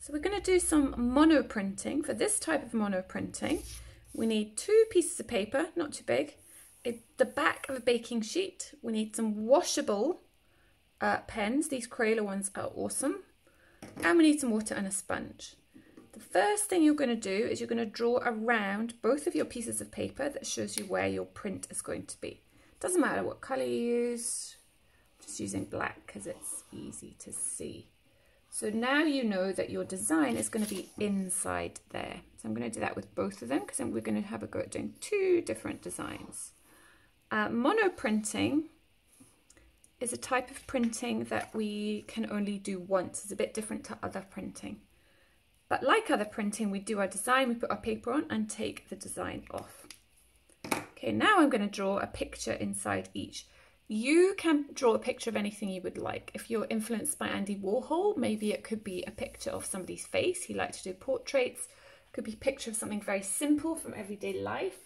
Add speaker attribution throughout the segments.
Speaker 1: So we're going to do some monoprinting. For this type of monoprinting, we need 2 pieces of paper, not too big, the back of a baking sheet. We need some washable pens. These Crayola ones are awesome. And we need some water and a sponge. The first thing you're going to do is you're going to draw around both of your pieces of paper that shows you where your print is going to be. Doesn't matter what colour you use, I'm just using black because it's easy to see. So now you know that your design is going to be inside there. So I'm going to do that with both of them because then we're going to have a go at doing 2 different designs. Monoprinting is a type of printing that we can only do once. It's a bit different to other printing. But like other printing, we do our design, we put our paper on and take the design off. Okay, now I'm going to draw a picture inside each. You can draw a picture of anything you would like. If you're influenced by Andy Warhol, maybe it could be a picture of somebody's face. He liked to do portraits. It could be a picture of something very simple from everyday life.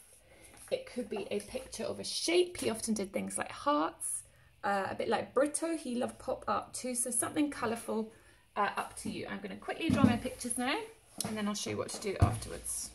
Speaker 1: It could be a picture of a shape. He often did things like hearts. A bit like Brito, he loved pop art too. So something colourful, up to you. I'm going to quickly draw my pictures now and then I'll show you what to do afterwards.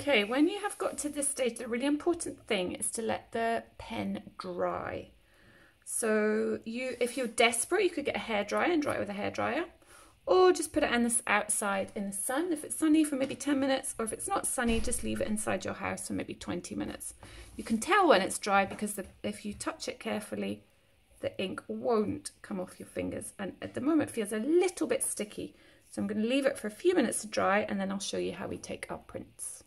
Speaker 1: Okay, when you have got to this stage, the really important thing is to let the pen dry. So if you're desperate, you could get a hairdryer and dry it with a hairdryer, or just put it on this outside in the sun if it's sunny for maybe 10 minutes, or if it's not sunny, just leave it inside your house for maybe 20 minutes. You can tell when it's dry because if you touch it carefully, the ink won't come off your fingers, and at the moment it feels a little bit sticky. So I'm going to leave it for a few minutes to dry and then I'll show you how we take our prints.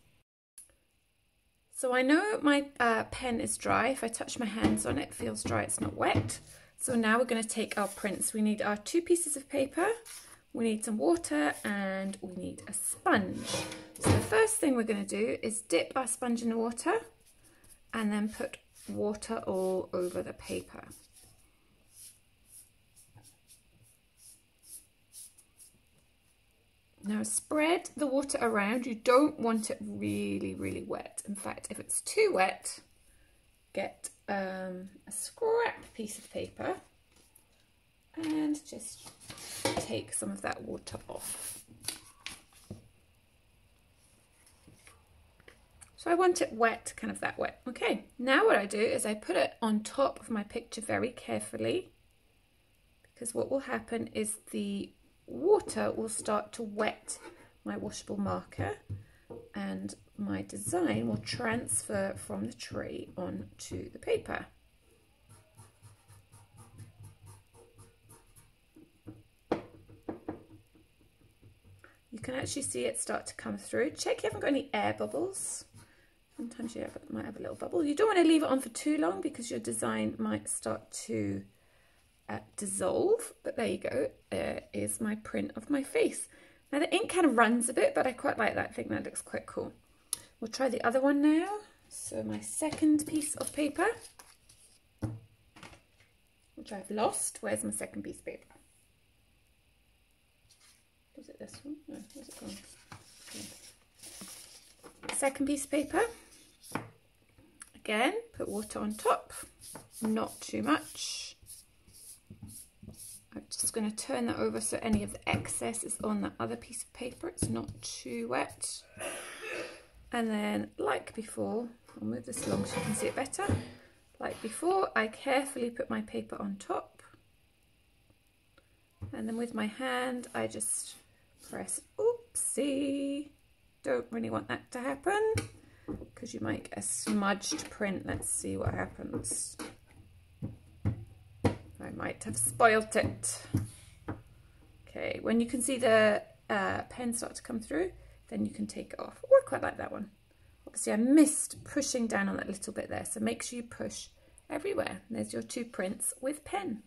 Speaker 1: So I know my pen is dry. If I touch my hands on it, it feels dry, it's not wet. So now we're going to take our prints. We need our 2 pieces of paper, we need some water, and we need a sponge. So the first thing we're going to do is dip our sponge in the water and then put water all over the paper. Now spread the water around. You don't want it really, really wet. In fact, if it's too wet, get a scrap piece of paper and just take some of that water off. So I want it wet, kind of that wet. Okay, now what I do is I put it on top of my picture very carefully, because what will happen is the water will start to wet my washable marker and my design will transfer from the tray onto the paper. You can actually see it start to come through. Check you haven't got any air bubbles. Sometimes you might have a little bubble. You don't want to leave it on for too long because your design might start to dissolve, but there you go. There is my print of my face. Now the ink kind of runs a bit, but I quite like that. I think that looks quite cool. We'll try the other one now. So my second piece of paper. which I've lost. Where's my second piece of paper? Was it this one? No, where's it gone? Okay. Second piece of paper. Again, put water on top, not too much. I'm just going to turn that over so any of the excess is on that other piece of paper. It's not too wet. And then, like before, I'll move this along so you can see it better. Like before, I carefully put my paper on top. And then with my hand, I just press, oopsie. Don't really want that to happen because you might get a smudged print. Let's see what happens. I might have spoilt it. Okay, when you can see the pen start to come through, then you can take it off. Oh, I quite like that one. Obviously, I missed pushing down on that little bit there, so make sure you push everywhere. There's your two prints with pen.